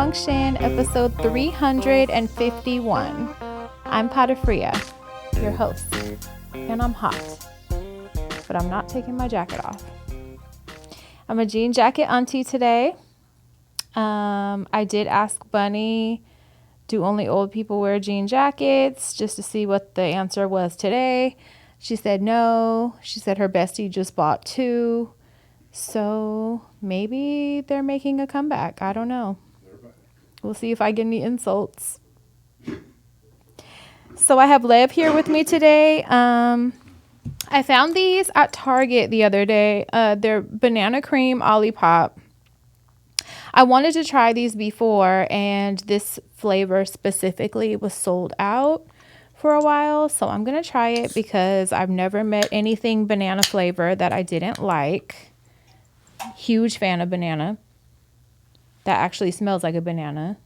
Dysfunction, episode 351. I'm Fria, your host, and I'm hot, but I'm not taking my jacket off. I'm a jean jacket auntie today. I did ask Bunny, do only old people wear jean jackets, just to see what the answer was today. She said no. She said her bestie just bought two. So maybe they're making a comeback. I don't know. We'll see if I get any insults. So I have Lev here with me today. I found these at Target the other day. They're banana cream Olipop. I wanted to try these before, and this flavor specifically was sold out for a while. So I'm going to try it because I've never met anything banana flavor that I didn't like. Huge fan of banana. That actually smells like a banana.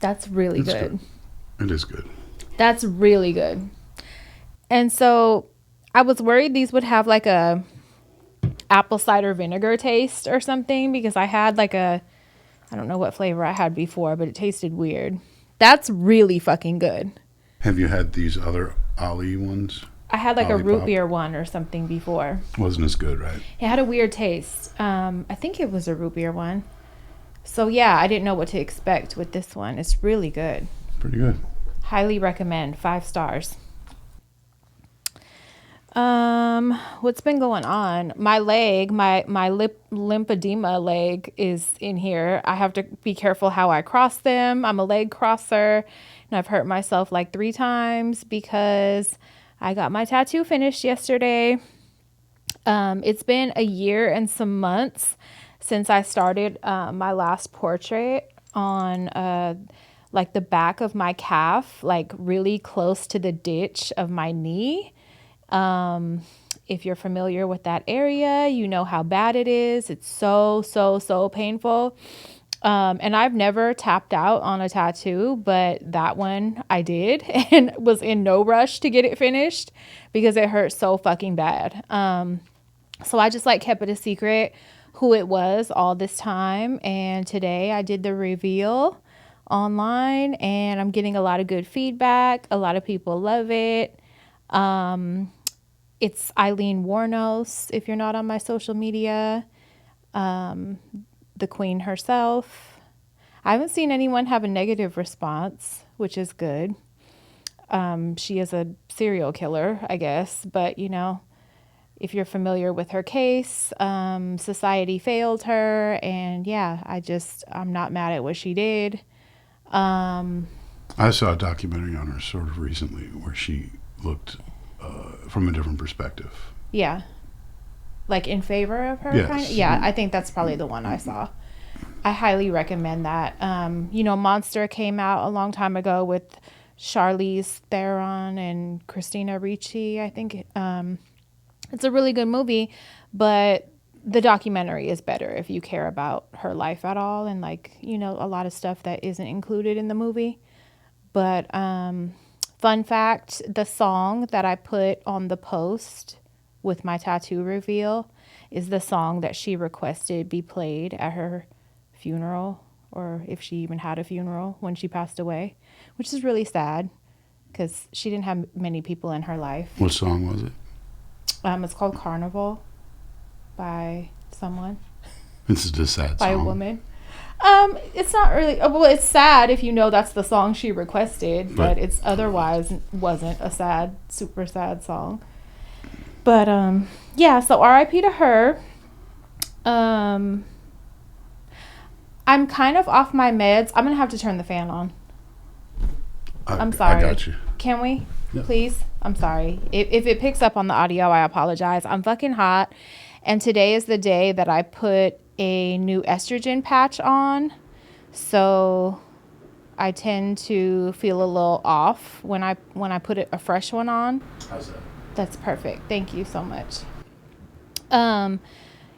That's really good. It is good. That's really good. And so I was worried these would have like a apple cider vinegar taste or something, because I had like I don't know what flavor I had before, but it tasted weird. That's really fucking good. Have you had these other Ollie ones? I had like Ollie a root Pop? beer one or something before. Wasn't as good, right? It had a weird taste. I think it was a root beer one. So yeah, I didn't know what to expect with this one. It's really good. Pretty good. Highly recommend. 5 stars. What's been going on? My leg, my lymphedema leg is in here. I have to be careful how I cross them. I'm a leg crosser, and I've hurt myself like 3 times because I got my tattoo finished yesterday. It's been a year and some months since I started my last portrait on like the back of my calf, like really close to the ditch of my knee. If you're familiar with that area, you know how bad it is. It's so painful. And I've never tapped out on a tattoo, but that one I did and was in no rush to get it finished because it hurt so fucking bad. So I just like kept it a secret who it was all this time. And today I did the reveal online, and I'm getting a lot of good feedback. A lot of people love it. It's Eileen Warnos, if you're not on my social media, the queen herself. I haven't seen anyone have a negative response, which is good. She is a serial killer, I guess, but you know, if you're familiar with her case, society failed her, and yeah, I'm not mad at what she did. I saw a documentary on her sort of recently where she looked from a different perspective. Yeah. Like in favor of her? Yes. Kind of? Yeah, I think that's probably the one I saw. I highly recommend that. You know, Monster came out a long time ago with Charlize Theron and Christina Ricci, I think. It's a really good movie, but the documentary is better if you care about her life at all, and like, you know, a lot of stuff that isn't included in the movie. But fun fact, the song that I put on the post with my tattoo reveal is the song that she requested be played at her funeral, or if she even had a funeral when she passed away, which is really sad because she didn't have many people in her life. What song was it? It's called Carnival by someone. This is a sad by song. A woman. It's not really, well, it's sad if you know that's the song she requested, but it's otherwise wasn't a sad, super sad song. But yeah, so R.I.P. to her. I'm kind of off my meds. I'm gonna have to turn the fan on. I'm sorry. I got you. Can we? Yeah. Please? I'm sorry. If it picks up on the audio, I apologize. I'm fucking hot. And today is the day that I put a new estrogen patch on. So I tend to feel a little off when I put a fresh one on. How's that? That's perfect. Thank you so much.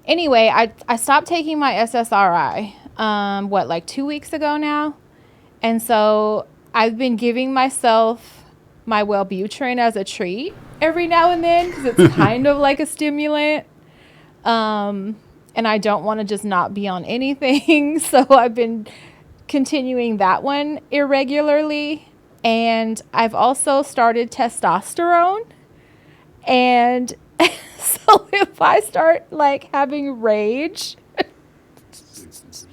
Anyway, I stopped taking my SSRI, like 2 weeks ago now. And so I've been giving myself my Wellbutrin as a treat every now and then because it's kind of like a stimulant. And I don't want to just not be on anything. So I've been continuing that one irregularly. And I've also started testosterone. And so if I start like having rage, 60%.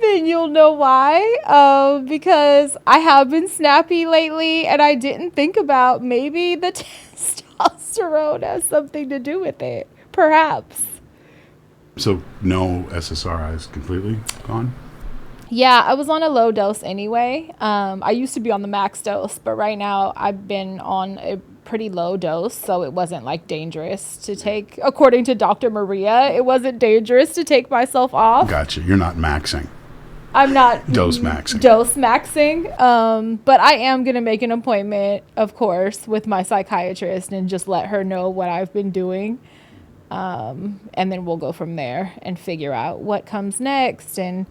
then you'll know why. Because I have been snappy lately and I didn't think about maybe the testosterone has something to do with it. Perhaps. So no SSRIs completely gone? Yeah, I was on a low dose anyway. I used to be on the max dose, but right now I've been on a pretty low dose, so it wasn't like dangerous to take. According to Dr. Maria, it wasn't dangerous to take myself off. Gotcha. You're not maxing. I'm not Dose maxing. dose maxing, but I am gonna make an appointment, of course, with my psychiatrist and just let her know what I've been doing, and then we'll go from there and figure out what comes next and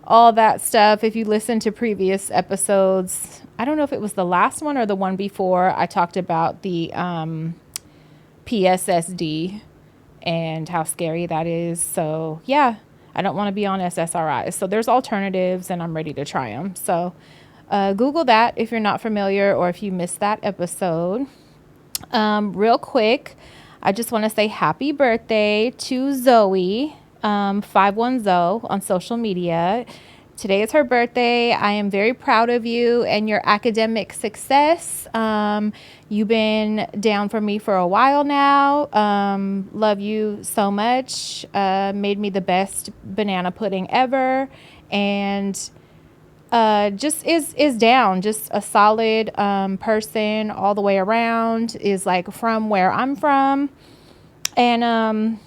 all that stuff. If you listen to previous episodes, I don't know if it was the last one or the one before, I talked about the PSSD and how scary that is. So yeah, I don't want to be on SSRIs. So there's alternatives and I'm ready to try them. So Google that if you're not familiar or if you missed that episode. Real quick, I just want to say happy birthday to Zoe. 51 Zoe on social media. Today is her birthday. I am very proud of you and your academic success. You've been down for me for a while now. Love you so much. Made me the best banana pudding ever. And just is down. Just a solid person all the way around. Is like from where I'm from. And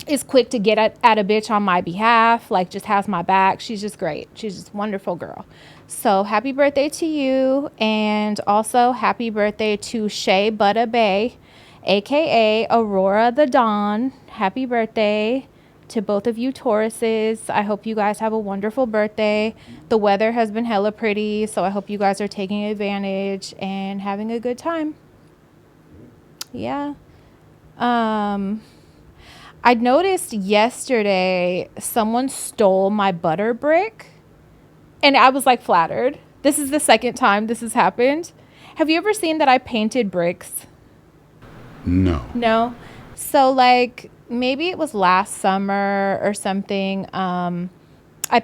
is quick to get at a bitch on my behalf, like just has my back. She's just great. She's just a wonderful girl. So happy birthday to you. And also happy birthday to Shea Butter Bay, aka Aurora the Dawn. Happy birthday to both of you Tauruses. I hope you guys have a wonderful birthday. The weather has been hella pretty, so I hope you guys are taking advantage and having a good time. Yeah. I noticed yesterday someone stole my butter brick and I was like flattered. This is the second time this has happened. Have you ever seen that I painted bricks? No. No. So like maybe it was last summer or something. I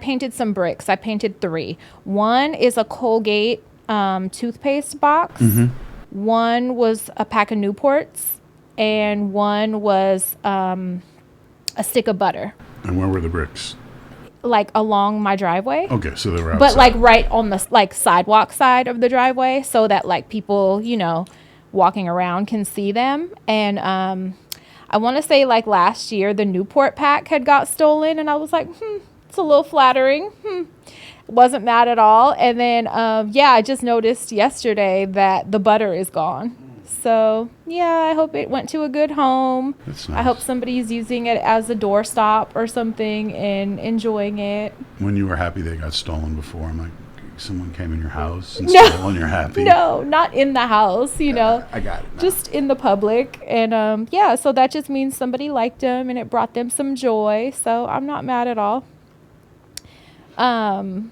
painted some bricks. I painted 3. One is a Colgate toothpaste box. Mm-hmm. One was a pack of Newports and one was a stick of butter. And where were the bricks? Like along my driveway. Okay, so they were outside. But like right on the like sidewalk side of the driveway so that like people, you know, walking around can see them. And I want to say like last year the Newport pack had got stolen and I was like, it's a little flattering. Wasn't mad at all. And then yeah, I just noticed yesterday that the butter is gone. So, yeah, I hope it went to a good home. That's nice. I hope somebody's using it as a doorstop or something and enjoying it. When you were happy they got stolen before, I'm like, someone came in your house and stole and you're happy? No, not in the house, you know. I got it now. Just in the public. And, yeah, so that just means somebody liked them and it brought them some joy. So I'm not mad at all. Yeah,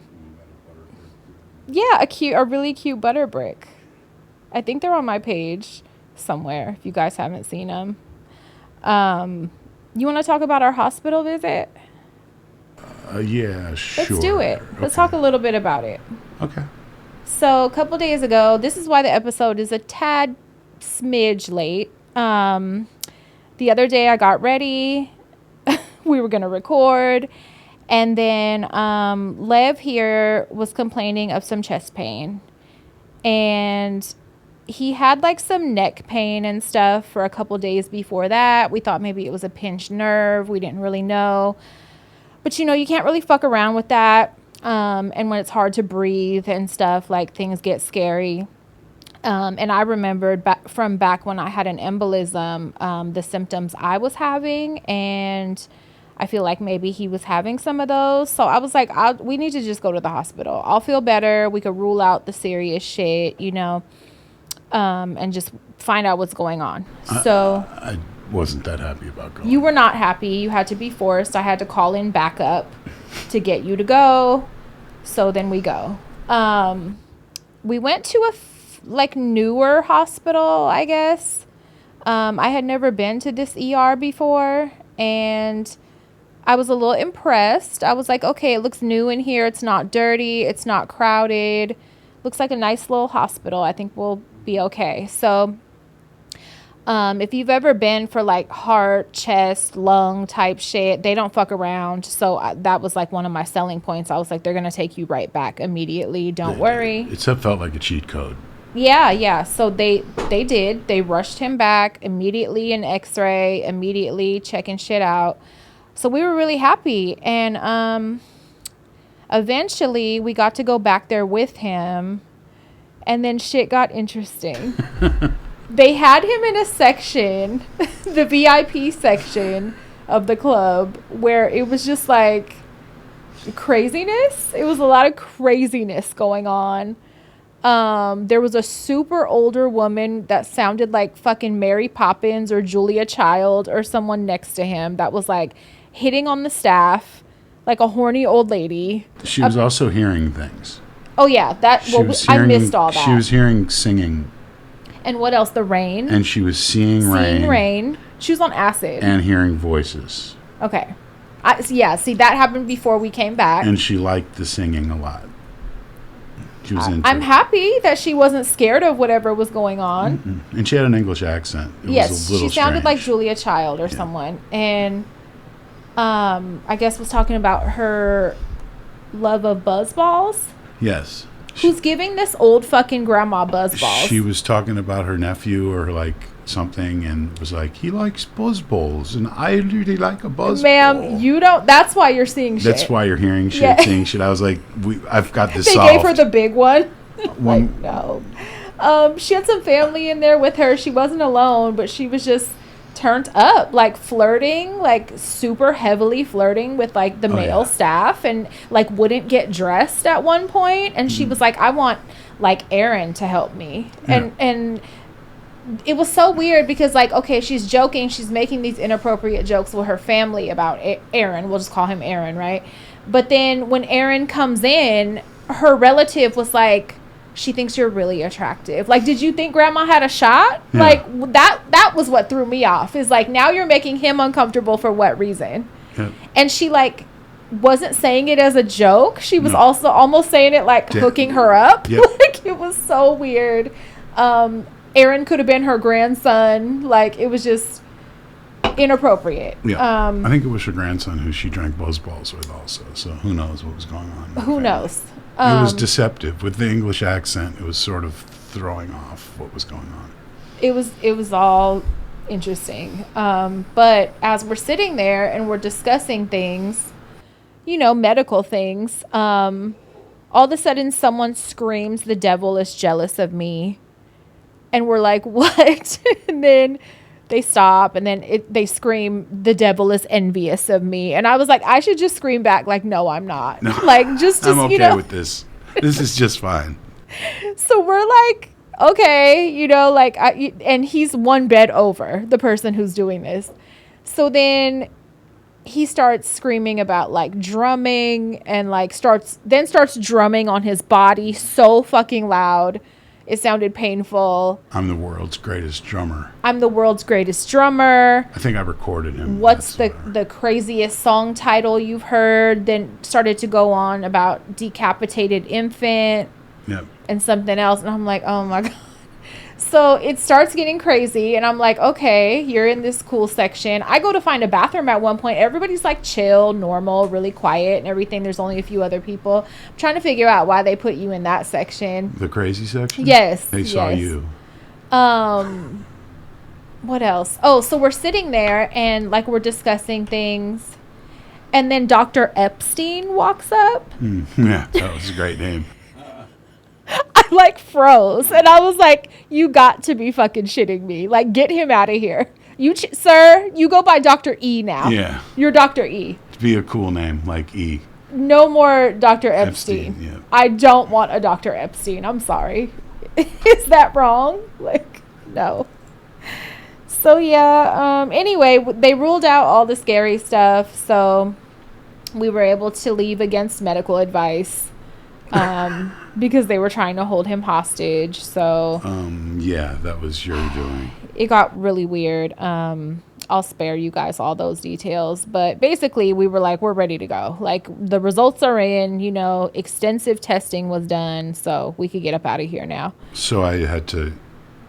a really cute butter brick. I think they're on my page somewhere if you guys haven't seen them. You want to talk about our hospital visit? Yeah, sure. Let's do it. Let's talk a little bit about it. Okay. So a couple days ago, this is why the episode is a tad smidge late. The other day I got ready. We were going to record. And then Lev here was complaining of some chest pain. And he had like some neck pain and stuff for a couple days before that. We thought maybe it was a pinched nerve. We didn't really know. But, you know, you can't really fuck around with that. And when it's hard to breathe and stuff, like things get scary. And I remembered from back when I had an embolism, the symptoms I was having. And I feel like maybe he was having some of those. So I was like, we need to just go to the hospital. I'll feel better. We could rule out the serious shit, you know. And just find out what's going on. So wasn't that happy about going. You were not happy. You had to be forced. I had to call in backup to get you to go. So then we go. We went to a newer hospital, I guess. I had never been to this ER before, and I was a little impressed. I was like, okay, it looks new in here. It's not dirty. It's not crowded. Looks like a nice little hospital. I think we'll be okay. So if you've ever been for like heart, chest, lung type shit, they don't fuck around. So that was like one of my selling points. I was like, they're going to take you right back immediately. Don't worry. It felt like a cheat code. Yeah. So they did. They rushed him back immediately, an x-ray, immediately checking shit out. So we were really happy. And eventually we got to go back there with him. And then shit got interesting. They had him in a section, the VIP section of the club, where it was just like craziness. It was a lot of craziness going on. There was a super older woman that sounded like fucking Mary Poppins or Julia Child or someone next to him that was like hitting on the staff, like a horny old lady. She was also hearing things. Oh yeah, I missed all that. She was hearing singing. And what else? The rain. And she was seeing rain. She was on acid. And hearing voices. Okay. See, that happened before we came back. And she liked the singing a lot. She was into I'm happy that she wasn't scared of whatever was going on. Mm-mm. And she had an English accent. It was a little she sounded strange. like Julia Child or someone. And I guess was talking about her love of buzzballs. Yes. Who's giving this old fucking grandma buzzballs? She was talking about her nephew or like something and was like, he likes buzzballs and I really like a buzzball. Ma'am, you don't. That's why you're seeing shit. That's why you're hearing shit, seeing shit. I was like, I've got this They solved. gave her the big one. Like, no. She had some family in there with her. She wasn't alone, but she was just turned up, like flirting, like super heavily flirting with like the male staff, and like wouldn't get dressed at one point. And she was like, I want like Aaron to help me. And it was so weird because like, okay, she's joking, she's making these inappropriate jokes with her family about Aaron. We'll just call him Aaron, right? But then when Aaron comes in, her relative was like, she thinks you're really attractive. Like, did you think grandma had a shot? Yeah. Like, that was what threw me off. Is like, now you're making him uncomfortable for what reason? Yep. And she, like, wasn't saying it as a joke. She was also almost saying it, like, hooking her up. Yep. Like, it was so weird. Aaron could have been her grandson. Like, it was just inappropriate. Yeah. I think it was her grandson who she drank buzzballs with also. So who knows what was going on. Who knows? It was deceptive. With the English accent, it was sort of throwing off what was going on. It was all interesting. But as we're sitting there and we're discussing things, medical things, all of a sudden someone screams, "The devil is jealous of me." And we're like, what? And then they stop, and then they scream, "The devil is envious of me." And I was like, I should just scream back, like, no, I'm not. No, like, just I'm okay with this. This is just fine. So we're like, okay, like, and he's one bed over the person who's doing this. So then he starts screaming about like drumming, and like starts drumming on his body so fucking loud. It sounded painful. I'm the world's greatest drummer. I'm the world's greatest drummer. I think I recorded him. What's the craziest song title you've heard? Then started to go on about decapitated infant. Yep. And something else. And I'm like, oh my God. So it starts getting crazy, and I'm like, okay, you're in this cool section. I go to find a bathroom at one point. Everybody's like chill, normal, really quiet and everything. There's only a few other people. I'm trying to figure out why they put you in that section. The crazy section? Yes. They saw you. What else? Oh, so we're sitting there and like we're discussing things, and then Dr. Epstein walks up. Yeah, that was a great name. I like froze, and I was like, you got to be fucking shitting me. Like, get him out of here. Sir, you go by Dr. E now. Yeah. You're Dr. E. To be a cool name like E. No more Dr. Epstein. Yeah. I don't want a Dr. Epstein. I'm sorry. Is that wrong? Like, no. So yeah, anyway, they ruled out all the scary stuff, so we were able to leave against medical advice, because they were trying to hold him hostage. So Yeah, that was your doing. it got really weird. I'll spare you guys all those details, but basically we were like, we're ready to go. Like, the results are in, extensive testing was done, so we could get up out of here now. So I had to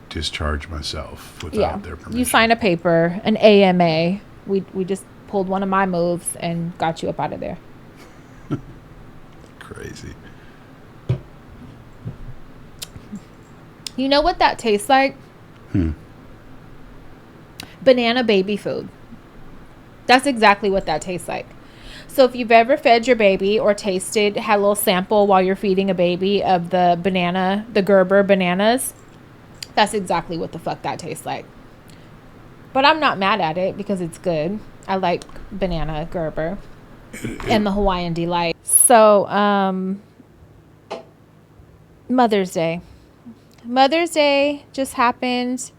discharge myself without Yeah, their permission. you sign a paper, an AMA. We just pulled one of my moves and got you up out of there. Crazy. You know what that tastes like? Banana baby food. That's exactly what that tastes like. So if you've ever fed your baby or had a little sample while you're feeding a baby of the Gerber bananas, that's exactly what the fuck that tastes like. But I'm not mad at it because it's good. I like banana Gerber and the Hawaiian Delight. So, Mother's Day. Mother's Day just happened.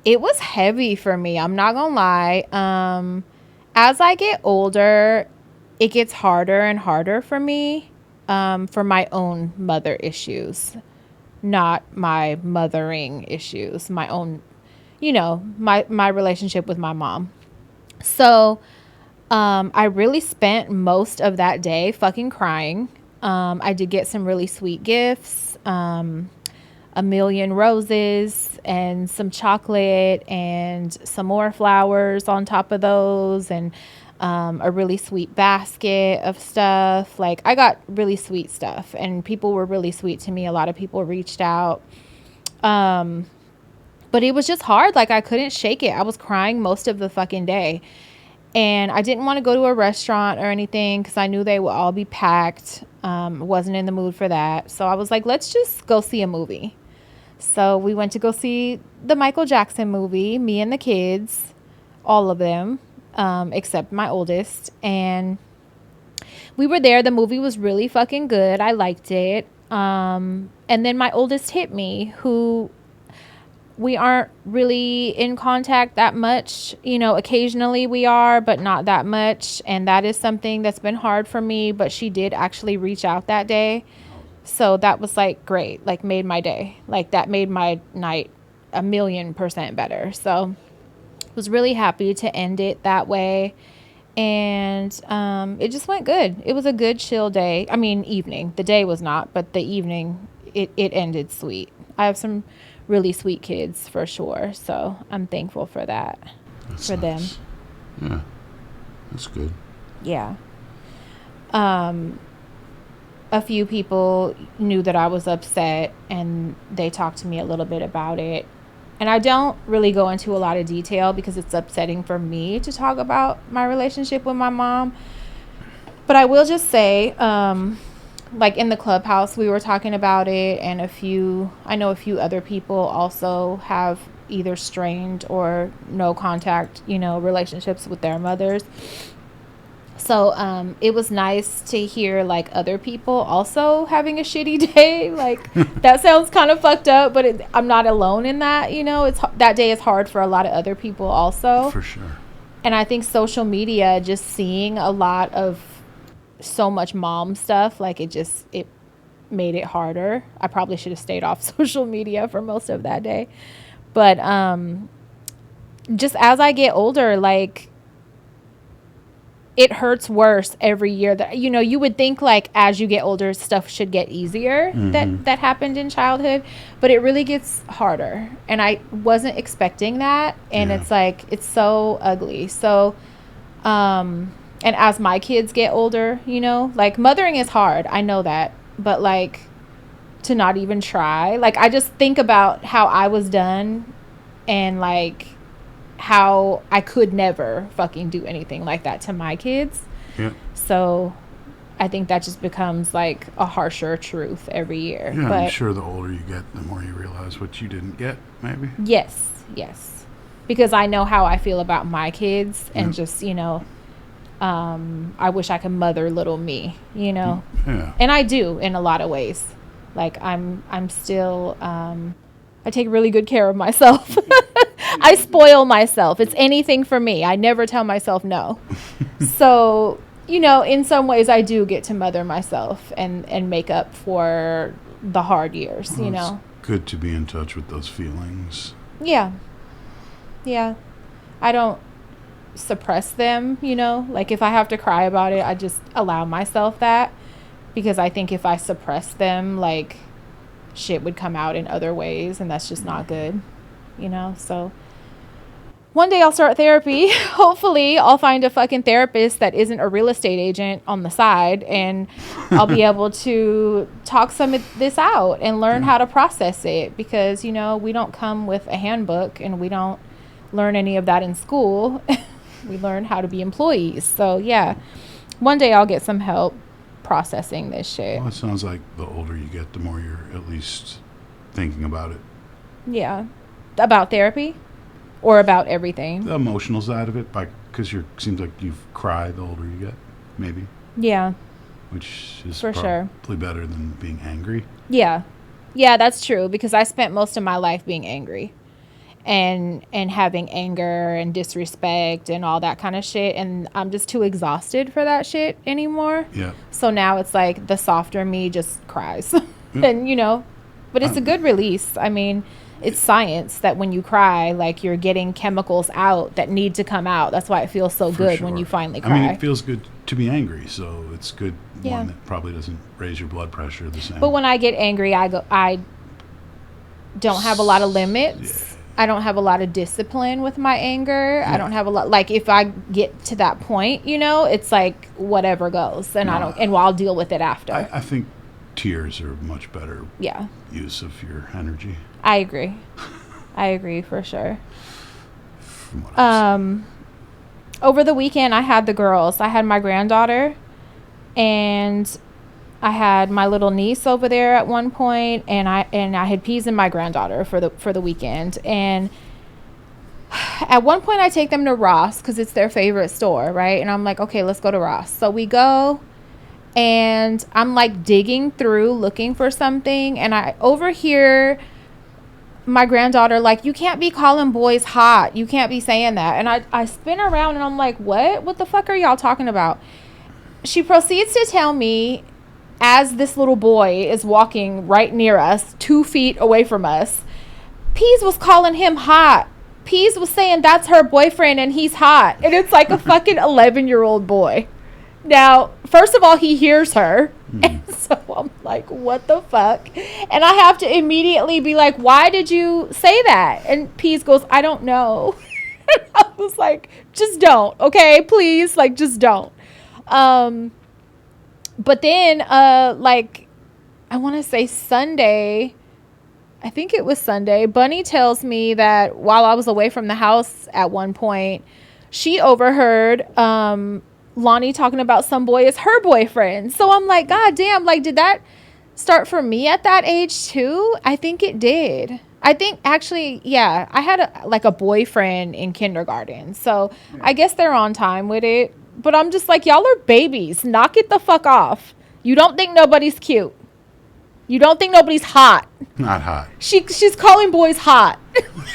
It was heavy for me. I'm not gonna lie. As I get older, it gets harder and harder for me, for my own mother issues, not my mothering issues, my own, my relationship with my mom. So, I really spent most of that day fucking crying. I did get some really sweet gifts. A million roses and some chocolate and some more flowers on top of those, and a really sweet basket of stuff. Like, I got really sweet stuff, and people were really sweet to me. A lot of people reached out. But it was just hard. Like, I couldn't shake it. I was crying most of the fucking day. And I didn't want to go to a restaurant or anything because I knew they would all be packed. Wasn't in the mood for that. So I was like, let's just go see a movie. So we went to go see the Michael Jackson movie, me and the kids, all of them, except my oldest. And we were there. The movie was really fucking good. I liked it. And then my oldest hit me, who we aren't really in contact that much. Occasionally we are, but not that much. And that is something that's been hard for me. But she did actually reach out that day. So that was like great, like made my day. Like, that made my night 1,000,000% better. So I was really happy to end it that way. And it just went good. It was a good chill day. I mean, evening. The day was not, but the evening, it ended sweet. I have some really sweet kids for sure. So I'm thankful for that. That's for nice. them. Yeah, that's good. Yeah. A few people knew that I was upset, and they talked to me a little bit about it. And I don't really go into a lot of detail because it's upsetting for me to talk about my relationship with my mom. But I will just say, like, in the clubhouse, we were talking about it, and I know a few other people also have either strained or no contact, relationships with their mothers. So it was nice to hear, like, other people also having a shitty day. Like, that sounds kind of fucked up, but I'm not alone in that. That day is hard for a lot of other people also. For sure. And I think social media, just seeing a lot of so much mom stuff, like, it made it harder. I probably should have stayed off social media for most of that day. But just as I get older, like, it hurts worse every year. That you would think, like, as you get older, stuff should get easier. That happened in childhood, but it really gets harder. And I wasn't expecting that. And it's like, it's so ugly. So, and as my kids get older, like, mothering is hard. I know that, but, like, to not even try, like, I just think about how I was done, and, like, how I could never fucking do anything like that to my kids. Yeah. So I think that just becomes, like, a harsher truth every year. Yeah, but I'm sure the older you get, the more you realize what you didn't get, maybe. Yes. Because I know how I feel about my kids, and just, I wish I could mother little me, Yeah. And I do in a lot of ways. Like, I'm still, I take really good care of myself. I spoil myself. It's anything for me. I never tell myself no. So, in some ways I do get to mother myself and make up for the hard years, Well, it's good to be in touch with those feelings. Yeah. Yeah. I don't suppress them, like if I have to cry about it, I just allow myself that, because I think if I suppress them, like shit would come out in other ways, and that's just not good, so one day I'll start therapy. Hopefully I'll find a fucking therapist that isn't a real estate agent on the side, and I'll be able to talk some of this out and learn how to process it, because we don't come with a handbook, and we don't learn any of that in school. We learn how to be employees. So yeah, one day I'll get some help processing this shit. Well, it sounds like the older you get, the more you're at least thinking about it. Yeah. About therapy or about everything? The emotional side of it, because seems like you cry the older you get, maybe. Yeah. Which is for probably sure better than being angry. Yeah. Yeah, that's true, because I spent most of my life being angry. And having anger and disrespect and all that kind of shit, and I'm just too exhausted for that shit anymore. Yeah. So now it's like the softer me just cries. And but it's a good release. I mean, it's science that when you cry, like you're getting chemicals out that need to come out. That's why it feels so good when you finally cry. I mean, it feels good to be angry, so it's good. Yeah. One that probably doesn't raise your blood pressure the same. But when I get angry, I don't have a lot of limits. Yeah. I don't have a lot of discipline with my anger. Yeah. I don't have a lot, like if I get to that point, it's like whatever goes, and I'll deal with it after. I think tears are much better yeah. use of your energy. I agree. I agree for sure. From what I've seen. Over the weekend I had the girls. I had my granddaughter, and I had my little niece over there at one point, and I had Peas and my granddaughter for the weekend. And at one point I take them to Ross because it's their favorite store, right? And I'm like, okay, let's go to Ross. So we go, and I'm like digging through looking for something, and I overhear my granddaughter like, you can't be calling boys hot. You can't be saying that. And I spin around and I'm like, what the fuck are y'all talking about? She proceeds to tell me, as this little boy is walking right near us, 2 feet away from us, Peas was calling him hot. Peas was saying that's her boyfriend and he's hot. And it's like a fucking 11-year-old boy. Now, first of all, he hears her. And so I'm like, what the fuck? And I have to immediately be like, why did you say that? And Peas goes, I don't know. I was like, just don't, okay? Please, like, just don't. But then, like, I want to say Sunday, I think it was Sunday, Bunny tells me that while I was away from the house at one point, she overheard Lonnie talking about some boy as her boyfriend. So I'm like, God damn, like, did that start for me at that age too? I think it did. I think actually, yeah, I had a boyfriend in kindergarten. So I guess they're on time with it. But I'm just like, y'all are babies. Knock it the fuck off. You don't think nobody's cute. You don't think nobody's hot. Not hot. She's calling boys hot.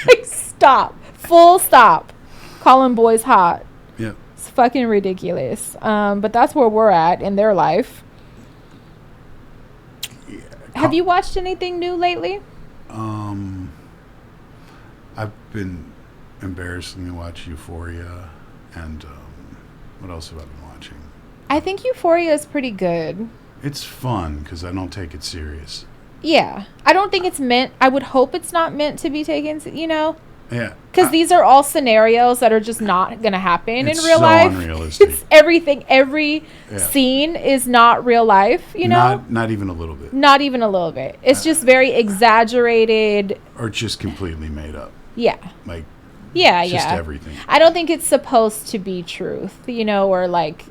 Like, stop. Full stop. Calling boys hot. Yep. It's fucking ridiculous. But that's where we're at in their life. Yeah. Have you watched anything new lately? I've been embarrassingly watch Euphoria, and what else have I been watching? I think Euphoria is pretty good. It's fun because I don't take it serious. Yeah. I don't think it's meant, I would hope it's not meant to be taken, Yeah. Because these are all scenarios that are just not going to happen in real so life. Unrealistic. It's everything. Every scene is not real life, Not even a little bit. Not even a little bit. It's just very exaggerated. Or just completely made up. Yeah. Like, yeah, just everything. I don't think it's supposed to be truth, or like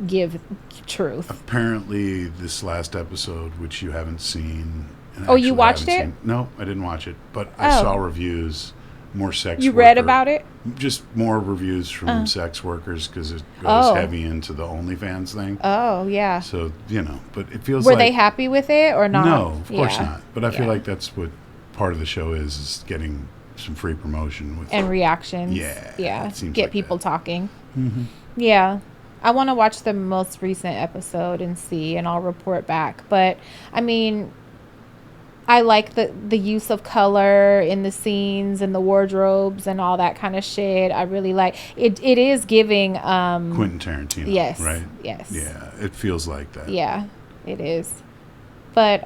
give truth. Apparently, this last episode, which you haven't seen. Oh, you watched it? No, I didn't watch it. But I saw reviews. More sex You read about it? Just more reviews from sex workers because it goes heavy into the OnlyFans thing. Oh, yeah. So, but it feels Were they happy with it or not? No, of course not. But I feel like that's what part of the show is getting some free promotion with and reactions. Yeah, it seems Get like people that. talking. Yeah, I want to watch the most recent episode and see, and I'll report back. But I mean, I like the use of color in the scenes and the wardrobes and all that kind of shit. I really like it. It is giving Quentin Tarantino, yes, right? yes, Yeah, it feels like that. yeah, it is. But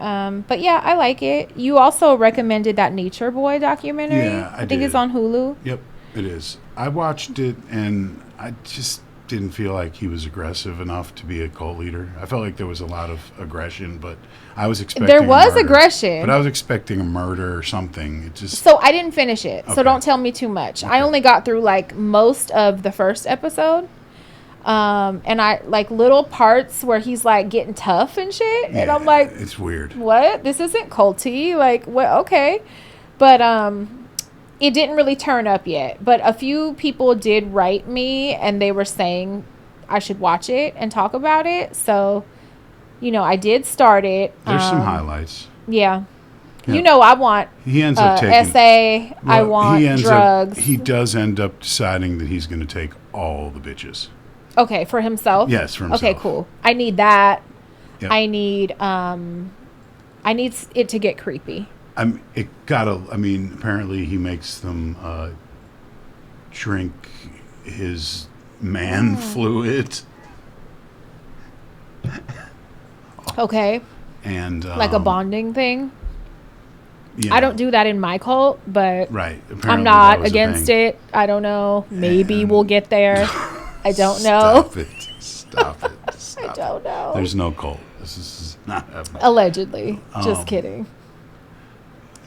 yeah, I like it. You also recommended that Nature Boy documentary. Yeah, I think did. it's on Hulu. Yep, it is. I watched it, and I just didn't feel like he was aggressive enough to be a cult leader. I felt like there was a lot of aggression, but I was expecting There a was murder. aggression. But I was expecting a murder or something. It just So I didn't finish it. So Okay. don't tell me too much. I Okay. only got through like most of the first episode. And I like little parts where he's like getting tough and shit. And I'm like, it's weird. what? This isn't culty. Like, what? Okay. But, it didn't really turn up yet. But a few people did write me and they were saying I should watch it and talk about it. So, you know, I did start it. There's some highlights. Yeah. Yeah. You know, I want He ends up taking essay. I want drugs. He does end up deciding that he's going to take all the bitches. Okay, for himself? Yes, for himself. Okay, cool. I need that. Yep. I need it to get creepy. Apparently he makes them drink his man fluid. Okay. And Like a bonding thing. you I know, don't do that in my cult, but Right. Apparently I'm that not was a against thing. it. I don't know. Maybe And- we'll get there. I don't know. Stop it. Stop it. Stop I don't know. There's no cult. This is not happening. Allegedly. Just kidding.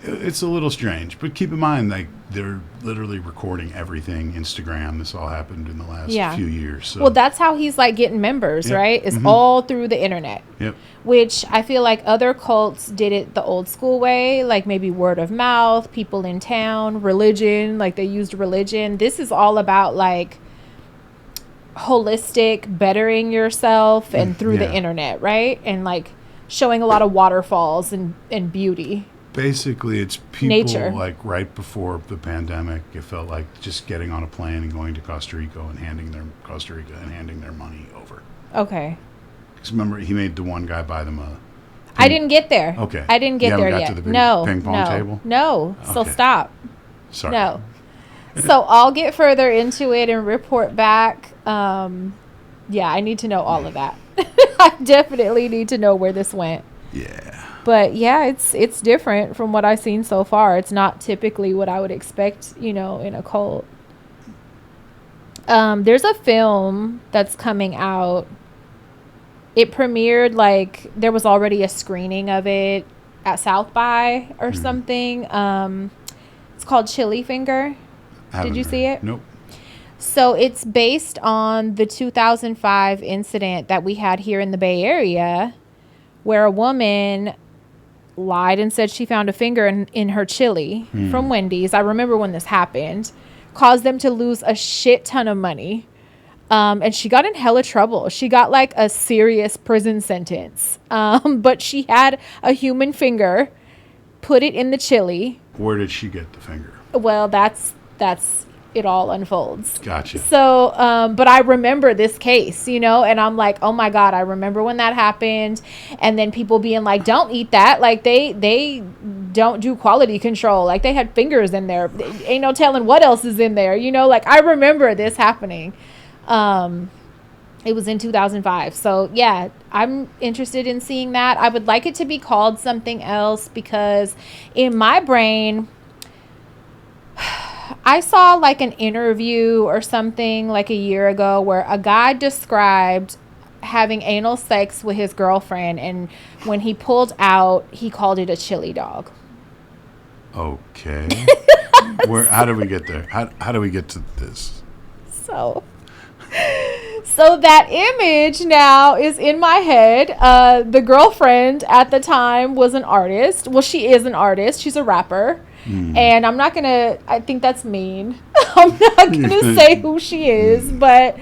It's a little strange, but keep in mind, like, they're literally recording everything. Instagram. This all happened in the last few years. So. Well, that's how he's like getting members, Yep. right? It's all through the internet. Yep. Which I feel like other cults did it the old school way, like maybe word of mouth, people in town, religion, like they used religion. This is all about like holistic bettering yourself and through the Yeah. internet, right? And like showing a lot of waterfalls and beauty. Basically, it's people Nature. like right before the pandemic. It felt like just getting on a plane and going to Costa Rica and handing their money over. Okay. Because remember, he made the one guy buy them a. I didn't get there. Okay. I didn't get You haven't there got yet. to the ping- No. ping pong no, table? No. So Okay. stop. Sorry. No. So I'll get further into it and report back. Yeah, I need to know all of that. I definitely need to know where this went. Yeah. But yeah, it's different from what I've seen so far. It's not typically what I would expect, you know, in a cult. There's a film that's coming out. It premiered, like, there was already a screening of it at South by or something. It's called Chili Finger. Haven't you heard. see it? Nope. So it's based on the 2005 incident that we had here in the Bay Area where a woman lied and said she found a finger in her chili from Wendy's. I remember when this happened. Caused them to lose a shit ton of money. And she got in hella trouble. She got like a serious prison sentence. But she had a human finger, put it in the chili. Where did she get the finger? Well, that's it all unfolds. Gotcha. So, but I remember this case, you know, and I'm like, oh my God, I remember when that happened. And then people being like, don't eat that. Like they don't do quality control. Like they had fingers in there. Ain't no telling what else is in there. You know, like I remember this happening. It was in 2005. So yeah, I'm interested in seeing that. I would like it to be called something else because in my brain, I saw like an interview or something like a year ago where a guy described having anal sex with his girlfriend, and when he pulled out, he called it a chili dog. Okay. How do we get there? How do we get to this? So that image now is in my head. The girlfriend at the time was an artist. Well, she is an artist. She's a rapper. And I'm not going to, I think that's mean. I'm not going to say who she is, but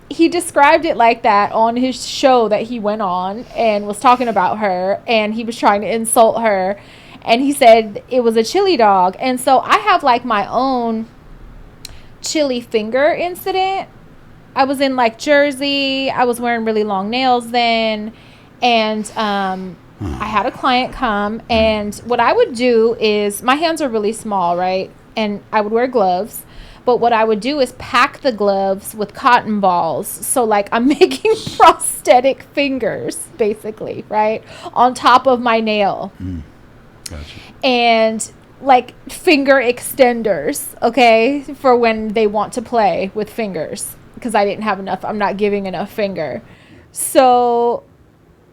he described it like that on his show that he went on and was talking about her, and he was trying to insult her. And he said it was a chili dog. And so I have like my own chili finger incident. I was in like Jersey. I was wearing really long nails then. And I had a client come. And what I would do is, my hands are really small, right? And I would wear gloves. But what I would do is pack the gloves with cotton balls. So like I'm making prosthetic fingers, basically, right? On top of my nail. Gotcha. And like finger extenders, okay? For when they want to play with fingers. Because I didn't have enough. I'm not giving enough finger. So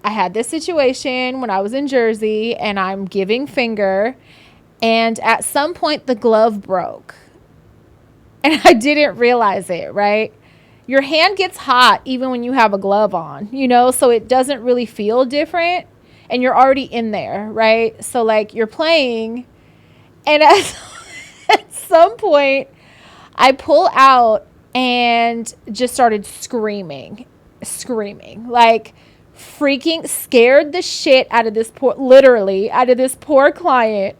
I had this situation when I was in Jersey and I'm giving finger. And at some point the glove broke. And I didn't realize it, right? Your hand gets hot even when you have a glove on, you know, so it doesn't really feel different. And you're already in there, right? So like you're playing. And at some point I pull out and just started screaming, like freaking scared the shit out of this poor client.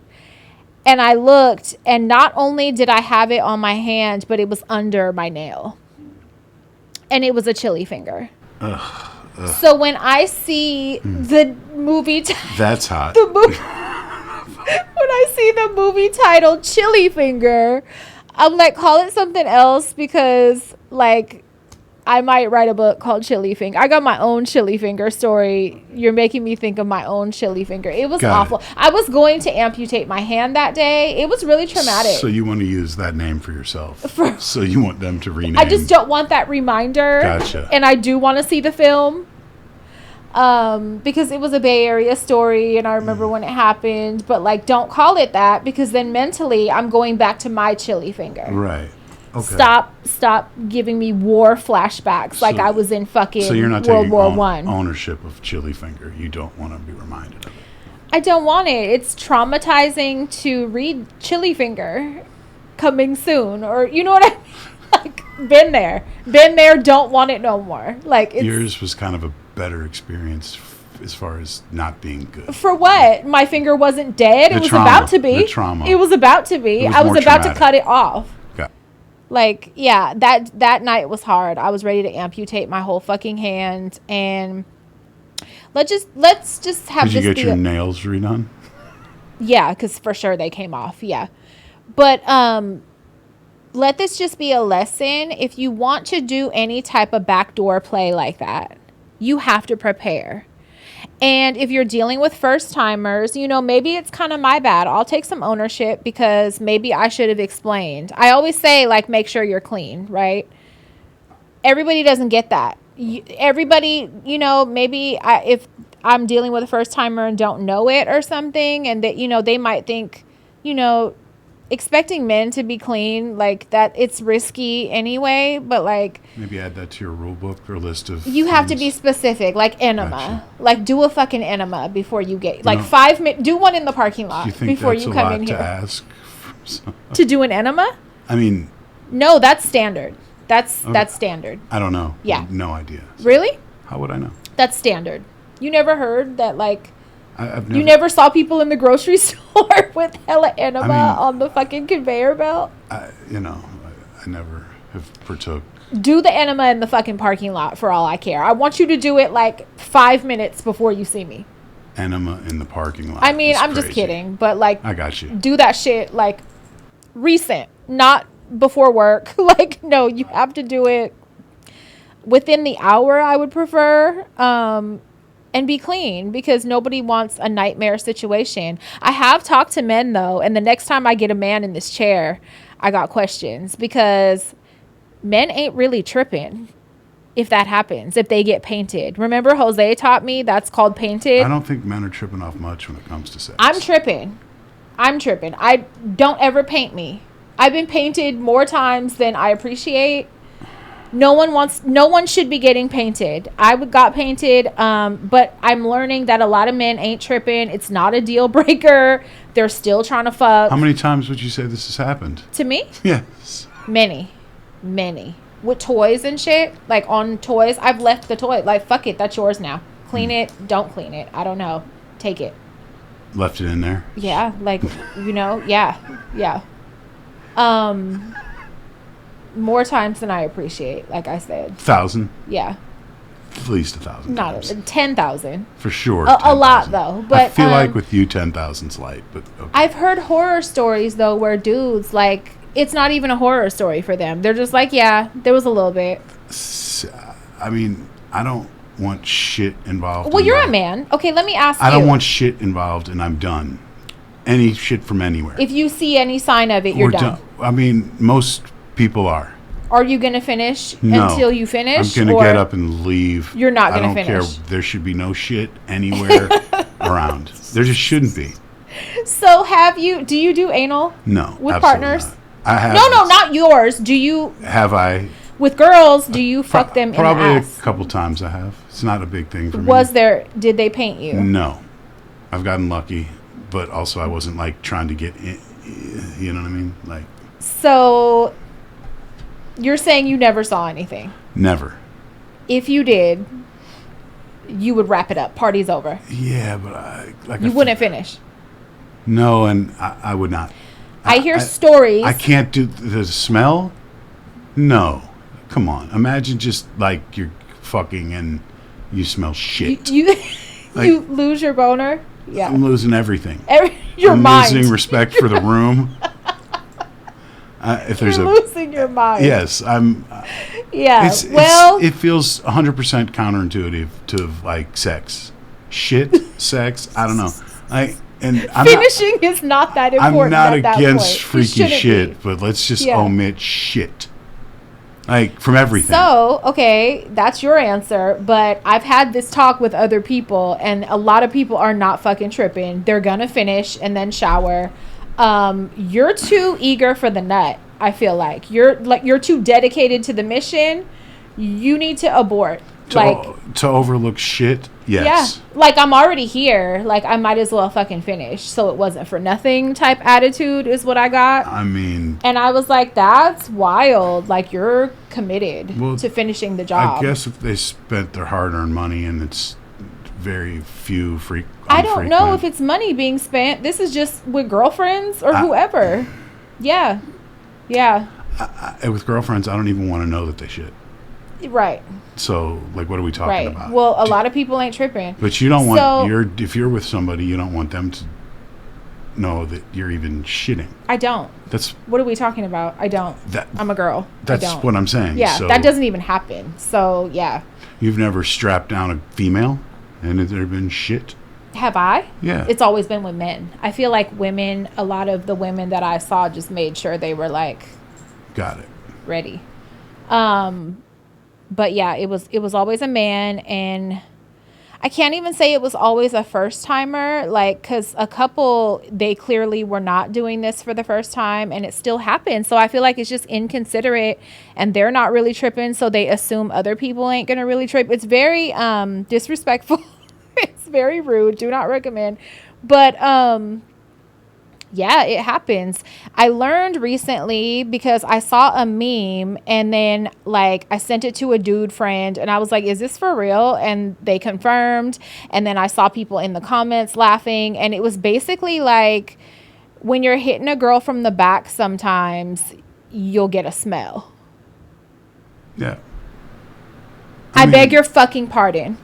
And I looked, and not only did I have it on my hand, but it was under my nail. And it was a chili finger. So when I see the movie... That's hot. When I see the movie titled Chili Finger, I'm like, call it something else because, like... I might write a book called Chili Finger. I got my own chili finger story. You're making me think of my own chili finger. It was awful. I was going to amputate my hand that day. It was really traumatic. So you want to use that name for yourself. So you want them to rename. I just don't want that reminder. Gotcha. And I do want to see the film. Because it was a Bay Area story and I remember when it happened. But like, don't call it that because then mentally I'm going back to my chili finger. Right. Okay. Stop giving me war flashbacks like I was in fucking so you're not World War taking I. ownership of Chili Finger. You don't want to be reminded of it. I don't want it. It's traumatizing to read Chili Finger coming soon, or you know what I mean? Like been there, don't want it no more. Like yours was kind of a better experience as far as not being good. For what? My finger wasn't dead. It was about to be. The trauma. It was about to be. I was about to cut it off. Like, yeah, that night was hard. I was ready to amputate my whole fucking hand. And let's just have this be... Did you get your nails redone? Yeah, because for sure they came off. Yeah. But let this just be a lesson. If you want to do any type of backdoor play like that, you have to prepare. And if you're dealing with first timers, you know, maybe it's kind of my bad. I'll take some ownership because maybe I should have explained. I always say, like, make sure you're clean, right? Everybody doesn't get that. Everybody, you know, maybe if I'm dealing with a first timer and don't know it or something, and that, you know, they might think, you know, expecting men to be clean, like that, it's risky anyway, but like maybe add that to your rule book or list of you have to be specific, like enema. Gotcha. Like do a fucking enema before you get like 5 minutes. Do one in the parking lot before you come in here. To ask to do an enema? I mean, no, that's standard. That's standard. I don't know. Yeah, no idea. Really? How would I know? That's standard. You never heard that, like you never saw people in the grocery store with hella enema on the fucking conveyor belt? I never have partook. Do the enema in the fucking parking lot for all I care. I want you to do it like 5 minutes before you see me. Enema in the parking lot. I mean, I'm just kidding, but like, I got you. Do that shit like recent, not before work. Like, no, you have to do it within the hour, I would prefer. And be clean because nobody wants a nightmare situation. I have talked to men though, and the next time I get a man in this chair, I got questions because men ain't really tripping if that happens, if they get painted. Remember Jose taught me that's called painted? I don't think men are tripping off much when it comes to sex. I'm tripping. I don't ever paint me. I've been painted more times than I appreciate. No one should be getting painted. I got painted, but I'm learning that a lot of men ain't tripping. It's not a deal breaker. They're still trying to fuck. How many times would you say this has happened? To me? Yes. Many. With toys and shit, like on toys, I've left the toy. Like, fuck it, that's yours now. Clean it, don't clean it. I don't know. Take it. Left it in there. Yeah, like, yeah. More times than I appreciate, like I said. 1,000. Yeah. At least 1,000 Not times. 10,000. For sure. A lot 10,000. though. But I feel like with you 10,000's light, but okay. I've heard horror stories though where dudes, like, it's not even a horror story for them. They're just like, yeah, there was a little bit. I mean, I don't want shit involved. Well, you're a man. Okay, let me ask you. I don't want shit involved, and I'm done. Any shit from anywhere. If you see any sign of it, you're done. I mean, most people are. Are you going to finish No. until you finish? I'm going to get up and leave. You're not going to finish. I don't care. There should be no shit anywhere around. There just shouldn't be. So do you do anal? No. With partners? Not. I have. No, not yours. Do you? Have I? With girls, do you fuck them in the ass? Probably a couple times I have. It's not a big thing for me. Did they paint you? No. I've gotten lucky, but also I wasn't like trying to get in, you know what I mean? Like. So you're saying you never saw anything? Never. If you did, you would wrap it up. Party's over. Yeah, but you wouldn't finish. No, and I would not. I hear stories. I can't do the smell. No, come on. Imagine just like you're fucking and you smell shit. You like, you lose your boner. Yeah, I'm losing everything. Your mind. Losing respect for the room. If there's You're losing your mind. Yes, I'm. Yeah. It feels 100% counterintuitive to like sex, shit, sex. I don't know. Finishing is not that important. I'm not against that freaky shit, but let's just omit shit. Like from everything. So, okay, that's your answer, but I've had this talk with other people, and a lot of people are not fucking tripping. They're gonna finish and then shower. You're too eager for the nut. I feel like you're too dedicated to the mission. You need to abort. To overlook shit. Yes. Yeah. Like, I'm already here. Like, I might as well fucking finish. So it wasn't for nothing type attitude is what I got. I mean. And I was like, that's wild. Like, you're committed to finishing the job. I guess if they spent their hard-earned money and it's very few I don't know if it's money being spent. This is just with girlfriends or whoever. Yeah. Yeah. With girlfriends, I don't even want to know that they shit. Right. So, like, what are we talking about? Well, a lot of people ain't tripping. But you don't want if you're with somebody, you don't want them to know that you're even shitting. I don't. What are we talking about? I don't. I'm a girl. That's what I'm saying. Yeah, that doesn't even happen. So, yeah. You've never strapped down a female and has there been shit? Have I? Yeah. It's always been with men. I feel like a lot of the women that I saw just made sure they were like, got it, ready. But yeah, it was always a man, and I can't even say it was always a first timer, like, because a couple, they clearly were not doing this for the first time, and it still happens. So I feel like it's just inconsiderate, and they're not really tripping, so they assume other people ain't gonna really trip. It's very disrespectful. It's very rude. Do not recommend. But yeah, it happens. I learned recently because I saw a meme, and then like I sent it to a dude friend, and I was like, is this for real? And they confirmed. And then I saw people in the comments laughing, and it was basically like, when you're hitting a girl from the back, sometimes you'll get a smell. Yeah. I beg your fucking pardon.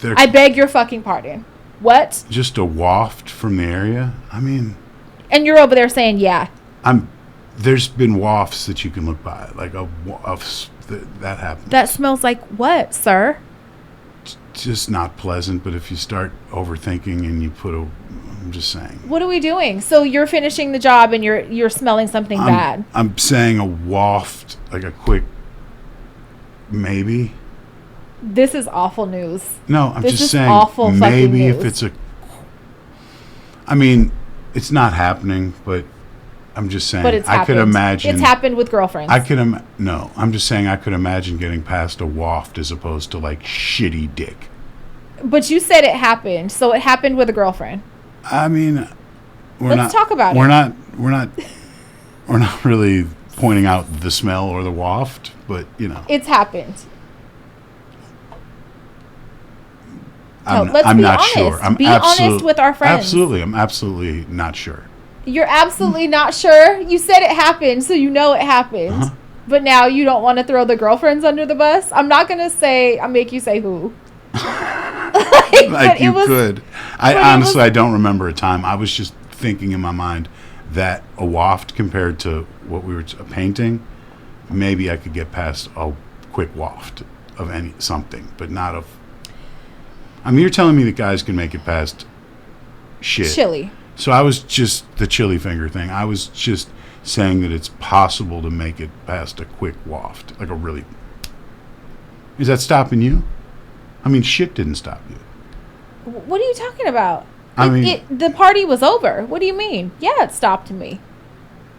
I beg your fucking pardon. What? Just a waft from the area? I mean... And you're over there saying, yeah. There's been wafts that you can look by. Like that happens. That smells like what, sir? It's just not pleasant, but if you start overthinking and you I'm just saying. What are we doing? So you're finishing the job and you're smelling something bad. I'm saying a waft, like a quick maybe. This is awful news. No, I'm just saying awful maybe news. If it's I mean, it's not happening, but I'm just saying. But it's happened. Could imagine. It's happened with girlfriends. No, I'm just saying I could imagine getting past a waft as opposed to like shitty dick. But you said it happened, so it happened with a girlfriend. I mean, let's talk about it. We're not really pointing out the smell or the waft, but you know. It's happened. Let's I'm be not honest. sure. I'm be honest with our friends. Absolutely, I'm absolutely not sure. You're absolutely not sure. You said it happened, so you know it happened. Uh-huh. But now you don't want to throw the girlfriends under the bus. I'm not gonna say. I'll make you say who. Like you could. I honestly, I don't remember a time. I was just thinking in my mind that a waft compared to what we were a painting, maybe I could get past a quick waft of something, but not of. I mean, you're telling me that guys can make it past shit. Chili. So I was just the chili finger thing. I was just saying that it's possible to make it past a quick waft, like a really. Is that stopping you? I mean, shit didn't stop you. What are you talking about? I mean, the party was over. What do you mean? Yeah, it stopped me.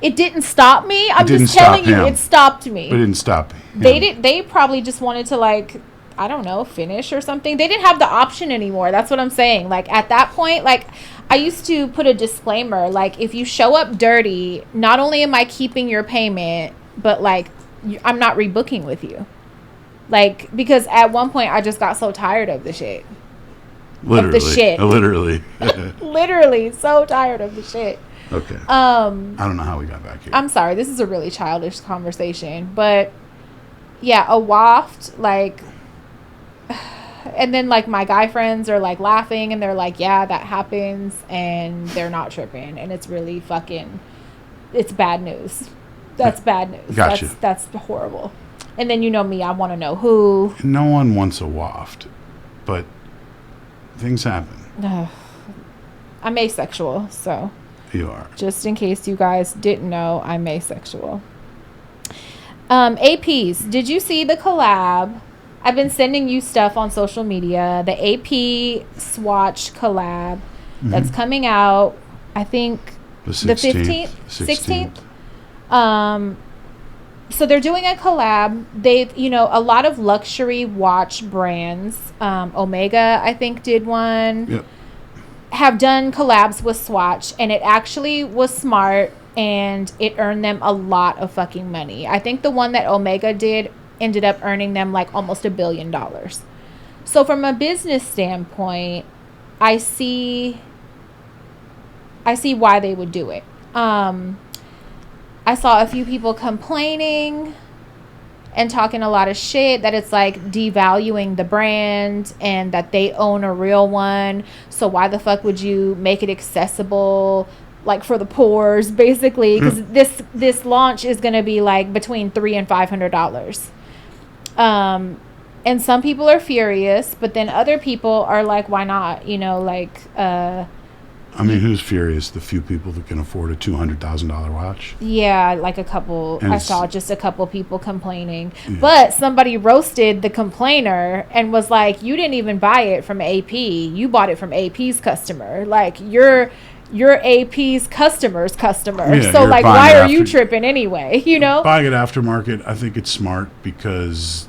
It didn't stop me. I'm just telling you, it stopped me. But it didn't stop me. They probably just wanted to, like, I don't know, finish or something. They didn't have the option anymore. That's what I'm saying. Like, at that point, like, I used to put a disclaimer, like, if you show up dirty, not only am I keeping your payment, but, like, I'm not rebooking with you. Like, because at one point I just got so tired of the shit. Literally. Of the shit. Literally. Literally so tired of the shit. Okay. I don't know how we got back here. I'm sorry. This is a really childish conversation. But, yeah, a waft, like... And then, like, my guy friends are, like, laughing. And they're like, yeah, that happens. And they're not tripping. And it's really fucking... It's bad news. That's bad news. Gotcha. That's horrible. And then you know me, I want to know who. No one wants a waft, but things happen. I'm asexual, so. You are. Just in case you guys didn't know, I'm asexual. APs, did you see the collab? I've been sending you stuff on social media. The AP Swatch collab that's coming out, I think, the 15th? 16th? So they're doing a collab. They've, a lot of luxury watch brands, Omega, I think, did one, Yep. have done collabs with Swatch, and it actually was smart, and it earned them a lot of fucking money. I think the one that Omega did ended up earning them like almost $1 billion. So from a business standpoint, I see why they would do it. I saw a few people complaining and talking a lot of shit that it's like devaluing the brand and that they own a real one. So why the fuck would you make it accessible, like, for the poors, basically? Because this launch is going to be like between $300 and $500. And some people are furious, but then other people are like, why not? I mean, who's furious? The few people that can afford a $200,000 watch? Yeah, like a couple. And I saw just a couple people complaining. Yeah. But somebody roasted the complainer and was like, you didn't even buy it from AP. You bought it from AP's customer. Like, you're AP's customer's customer. Yeah, so, like, why are you after, tripping anyway? Buying it aftermarket, I think it's smart because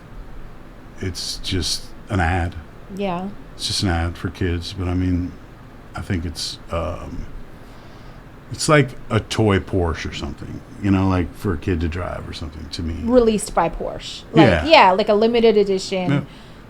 it's just an ad. Yeah. It's just an ad for kids. But, I mean... I think it's like a toy Porsche or something, like for a kid to drive or something, to me. Released by Porsche. Like a limited edition